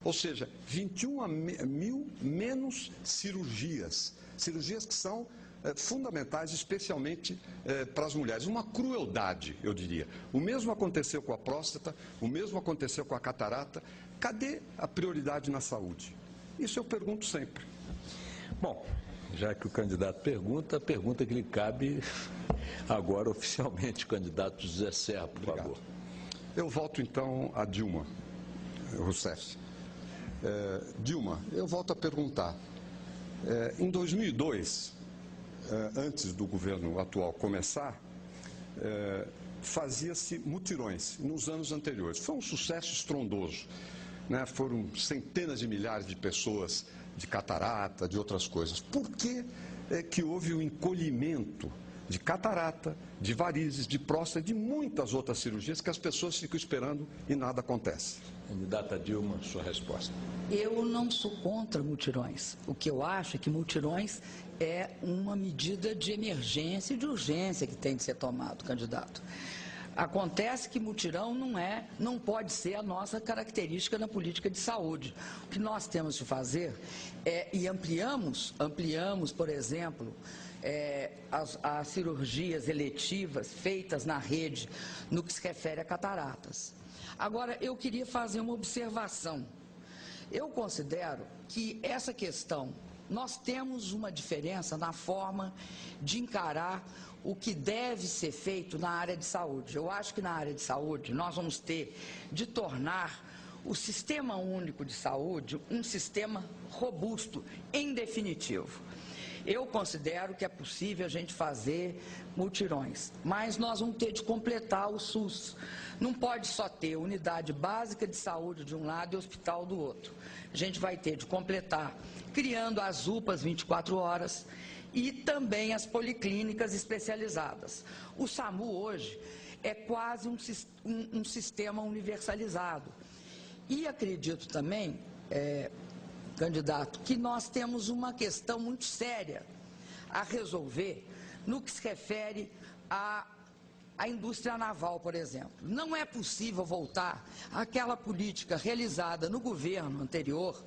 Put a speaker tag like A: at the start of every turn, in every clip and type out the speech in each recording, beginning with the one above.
A: Ou seja, 21 mil menos cirurgias. Cirurgias que são fundamentais, especialmente para as mulheres. Uma crueldade, eu diria. O mesmo aconteceu com a próstata, o mesmo aconteceu com a catarata. Cadê a prioridade na saúde? Isso eu pergunto sempre.
B: Bom, já que o candidato pergunta, a pergunta que lhe cabe agora oficialmente, candidato José Serra, por favor.
A: Eu volto então a Dilma Rousseff. Dilma, eu volto a perguntar. Em 2002, antes do governo atual começar, fazia-se mutirões nos anos anteriores. Foi um sucesso estrondoso, né? Foram centenas de milhares de pessoas de catarata, de outras coisas. Por que que houve o encolhimento de catarata, de varizes, de próstata, de muitas outras cirurgias que as pessoas ficam esperando e nada acontece?
B: Candidata Dilma, sua resposta.
C: Eu não sou contra mutirões. O que eu acho é que mutirões é uma medida de emergência e de urgência que tem de ser tomado, candidato. Acontece que mutirão não pode ser a nossa característica na política de saúde. O que nós temos de fazer e ampliamos, por exemplo, as cirurgias eletivas feitas na rede no que se refere a cataratas. Agora, eu queria fazer uma observação. Eu considero que essa questão, nós temos uma diferença na forma de encarar o que deve ser feito na área de saúde. Eu acho que na área de saúde nós vamos ter de tornar o Sistema Único de Saúde um sistema robusto, em definitivo. Eu considero que é possível a gente fazer mutirões, mas nós vamos ter de completar o SUS. Não pode só ter unidade básica de saúde de um lado e hospital do outro. A gente vai ter de completar criando as UPAs 24 horas e também as policlínicas especializadas. O SAMU hoje é quase um sistema universalizado. E acredito também, candidato, que nós temos uma questão muito séria a resolver no que se refere à indústria naval, por exemplo. Não é possível voltar àquela política realizada no governo anterior,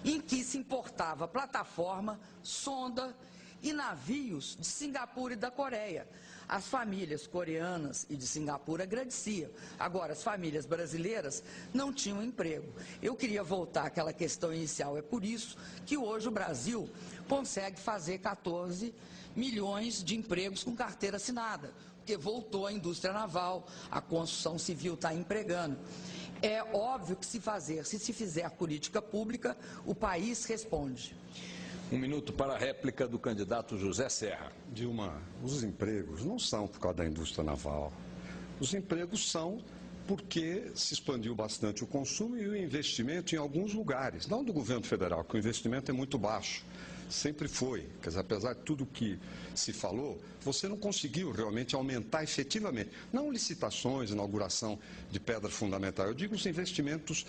C: em que se importava plataforma, sonda e navios de Singapura e da Coreia. As famílias coreanas e de Singapura agradeciam. Agora, as famílias brasileiras não tinham emprego. Eu queria voltar àquela questão inicial. É por isso que hoje o Brasil consegue fazer 14 milhões de empregos com carteira assinada, porque voltou a indústria naval, a construção civil está empregando. É óbvio que se fizer política pública, o país responde.
B: Um minuto para a réplica do candidato José Serra.
A: Dilma, os empregos não são por causa da indústria naval. Os empregos são porque se expandiu bastante o consumo e o investimento em alguns lugares. Não do governo federal, que o investimento é muito baixo. Sempre foi. Quer dizer, apesar de tudo que se falou, você não conseguiu realmente aumentar efetivamente. Não licitações, inauguração de pedra fundamental. Eu digo os investimentos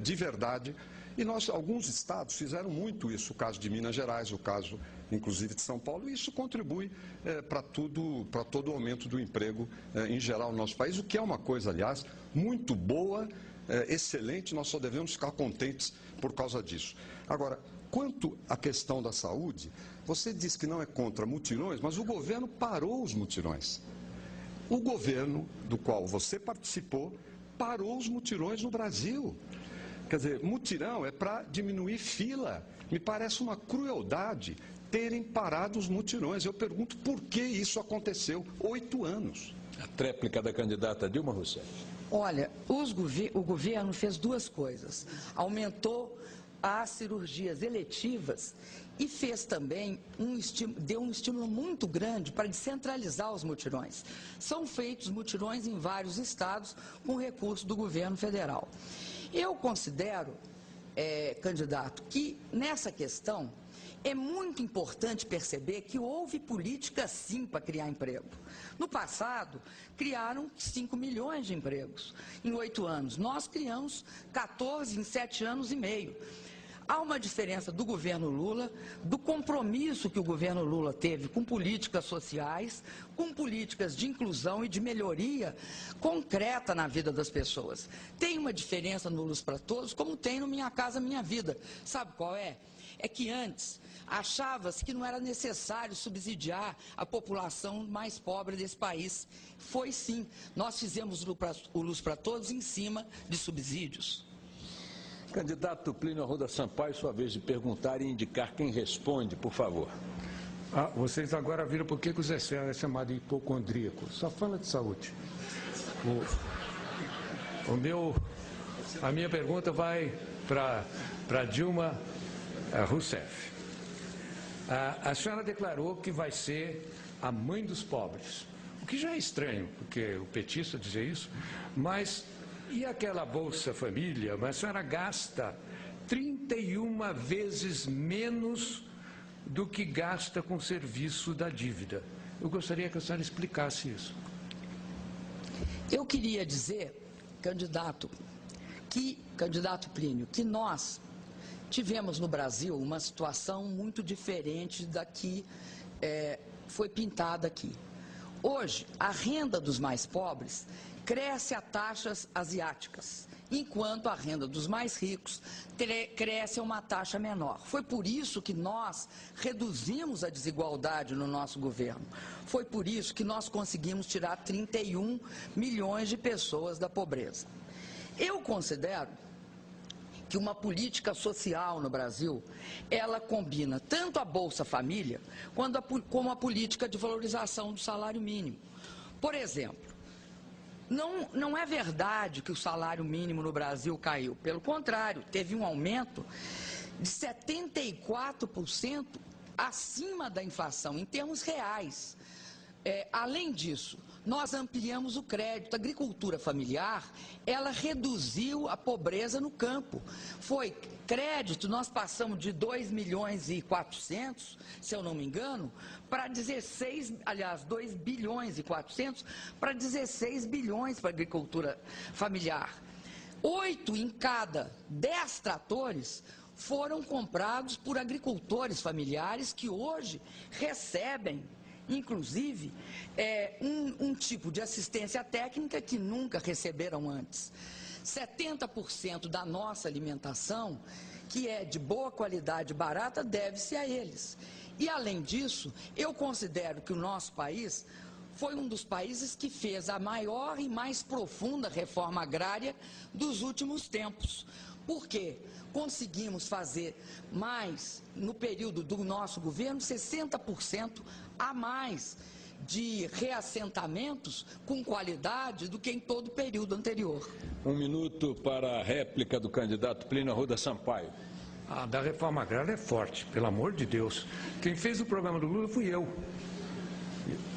A: de verdade. E alguns estados fizeram muito isso, o caso de Minas Gerais, o caso, inclusive, de São Paulo, e isso contribui para todo o aumento do emprego em geral no nosso país, o que é uma coisa, aliás, muito boa, excelente, nós só devemos ficar contentes por causa disso. Agora, quanto à questão da saúde, você diz que não é contra mutirões, mas o governo parou os mutirões. O governo do qual você participou parou os mutirões no Brasil. Quer dizer, mutirão é para diminuir fila. Me parece uma crueldade terem parado os mutirões. Eu pergunto por que isso aconteceu? 8 anos.
B: A tréplica da candidata Dilma Rousseff.
C: Olha, o governo fez duas coisas. Aumentou as cirurgias eletivas e fez também deu um estímulo muito grande para descentralizar os mutirões. São feitos mutirões em vários estados com recurso do governo federal. Eu considero, candidato, que nessa questão é muito importante perceber que houve política sim para criar emprego. No passado, criaram 5 milhões de empregos em 8 anos. Nós criamos 14 em 7 anos e meio. Há uma diferença do governo Lula, do compromisso que o governo Lula teve com políticas sociais, com políticas de inclusão e de melhoria concreta na vida das pessoas. Tem uma diferença no Luz para Todos, como tem no Minha Casa Minha Vida. Sabe qual é? É que antes achava-se que não era necessário subsidiar a população mais pobre desse país. Foi sim. Nós fizemos o Luz para Todos em cima de subsídios.
B: Candidato Plínio Arruda Sampaio, sua vez de perguntar e indicar quem responde, por favor.
D: Vocês agora viram por que o Zé Serra é chamado de hipocondríaco. Só fala de saúde. A minha pergunta vai para Dilma Rousseff. A senhora declarou que vai ser a mãe dos pobres, o que já é estranho, porque o petista dizia isso, mas e aquela Bolsa Família? Mas a senhora gasta 31 vezes menos do que gasta com o serviço da dívida. Eu gostaria que a senhora explicasse isso.
C: Eu queria dizer, candidato Plínio, que nós tivemos no Brasil uma situação muito diferente da que foi pintada aqui. Hoje, a renda dos mais pobres cresce a taxas asiáticas, enquanto a renda dos mais ricos cresce a uma taxa menor. Foi por isso que nós reduzimos a desigualdade no nosso governo. Foi por isso que nós conseguimos tirar 31 milhões de pessoas da pobreza. Eu considero que uma política social no Brasil, ela combina tanto a Bolsa Família como a política de valorização do salário mínimo. Por exemplo, não é verdade que o salário mínimo no Brasil caiu. Pelo contrário, teve um aumento de 74% acima da inflação, em termos reais. Além disso, nós ampliamos o crédito. A agricultura familiar, ela reduziu a pobreza no campo. Foi crédito, nós passamos de 2 milhões e 400, se eu não me engano, para 2 bilhões e 400 para 16 bilhões para a agricultura familiar. 8 em cada 10 tratores foram comprados por agricultores familiares que hoje recebem, inclusive, um tipo de assistência técnica que nunca receberam antes. 70% da nossa alimentação, que é de boa qualidade e barata, deve-se a eles. E, além disso, eu considero que o nosso país foi um dos países que fez a maior e mais profunda reforma agrária dos últimos tempos. Por quê? Conseguimos fazer mais, no período do nosso governo, 60% a mais de reassentamentos com qualidade do que em todo o período anterior.
B: 1 minuto para a réplica do candidato Plínio Arruda Sampaio.
D: A da reforma agrária é forte, pelo amor de Deus. Quem fez o programa do Lula fui eu.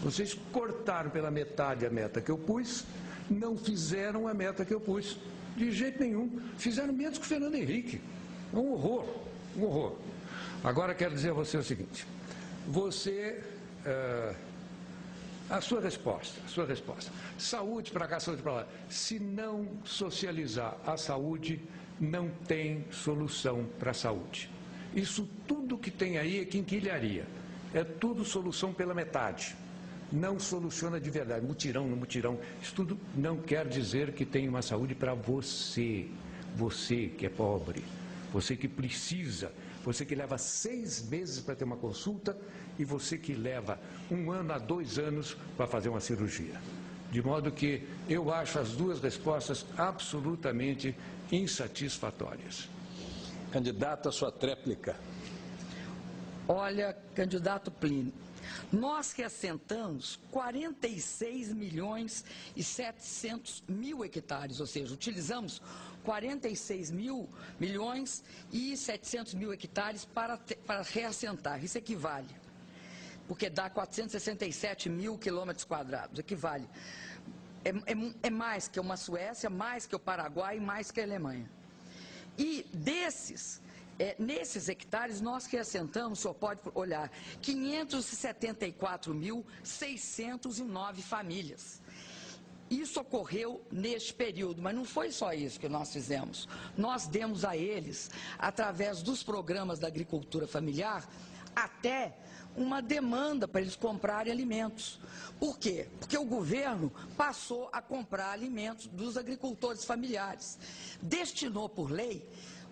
D: Vocês cortaram pela metade a meta que eu pus, não fizeram a meta que eu pus. De jeito nenhum. Fizeram menos que o Fernando Henrique. É um horror, um horror. Agora quero dizer a você o seguinte. A sua resposta. Saúde para cá, saúde para lá. Se não socializar a saúde, não tem solução para a saúde. Isso tudo que tem aí é quinquilharia. É tudo solução pela metade. Não soluciona de verdade. Mutirão no mutirão. Isso tudo não quer dizer que tem uma saúde para você. Você que é pobre. Você que precisa. Você que leva 6 meses para ter uma consulta e você que leva 1 ano a 2 anos para fazer uma cirurgia. De modo que eu acho as duas respostas absolutamente insatisfatórias.
B: Candidato, a sua tréplica.
C: Olha, candidato Plínio, nós reassentamos 46 milhões e 700 mil hectares, ou seja, utilizamos 46 milhões e 700 mil hectares para reassentar. Isso equivale, porque dá 467 mil quilômetros quadrados, equivale. É mais que uma Suécia, mais que o Paraguai, mais que a Alemanha. E nesses hectares, nós reassentamos, o senhor pode olhar, 574.609 famílias. Isso ocorreu neste período, mas não foi só isso que nós fizemos. Nós demos a eles, através dos programas da agricultura familiar, até uma demanda para eles comprarem alimentos. Por quê? Porque o governo passou a comprar alimentos dos agricultores familiares. Destinou por lei,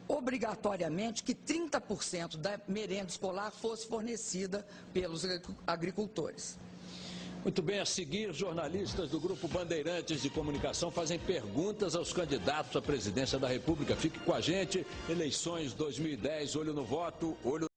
C: obrigatoriamente, que 30% da merenda escolar fosse fornecida pelos agricultores.
B: Muito bem, a seguir, jornalistas do Grupo Bandeirantes de Comunicação fazem perguntas aos candidatos à presidência da República. Fique com a gente, eleições 2010, olho no voto, olho